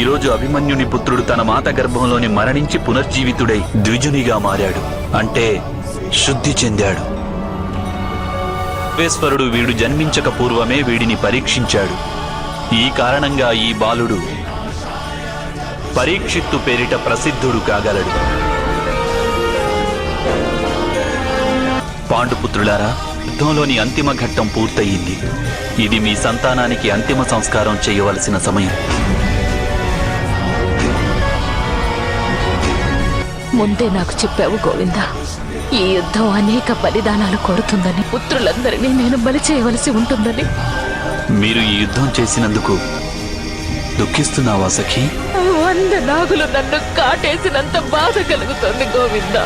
ఈరోజు అభిమన్యుని పుత్రుడు తన మాత గర్భంలోని మరణించి పునర్జీవితుడై ద్విజునిగా మారాడు. అంటే శుద్ధి చెందాడు. సర్వేశ్వరుడు వీడు జన్మించక పూర్వమే వీడిని పరీక్షించాడు. ఈ కారణంగా ఈ బాలుడు పరీక్షిత్తు పేరిట ప్రసిద్ధుడు కాగలడు. పాండుపుత్రులారా, యుద్ధంలోని అంతిమ ఘట్టం పూర్తయింది. ఇది మీ సంతానానికి అంతిమ సంస్కారం చేయవలసిన సమయం. ముందే నాకు చెప్పావు గోవిందా, ఈ యుద్ధం అనేక బలిదానాలు కోరుతుందని, పుత్రులందరినీ నేను బలి చేయవలసి ఉంటుందని. మీరు ఈ యుద్ధం చేసినందుకు దుఃఖిస్తున్నావా సఖీ? 100 నాగులు నన్ను కాటేసినంత బాధ కలుగుతోంది గోవిందా.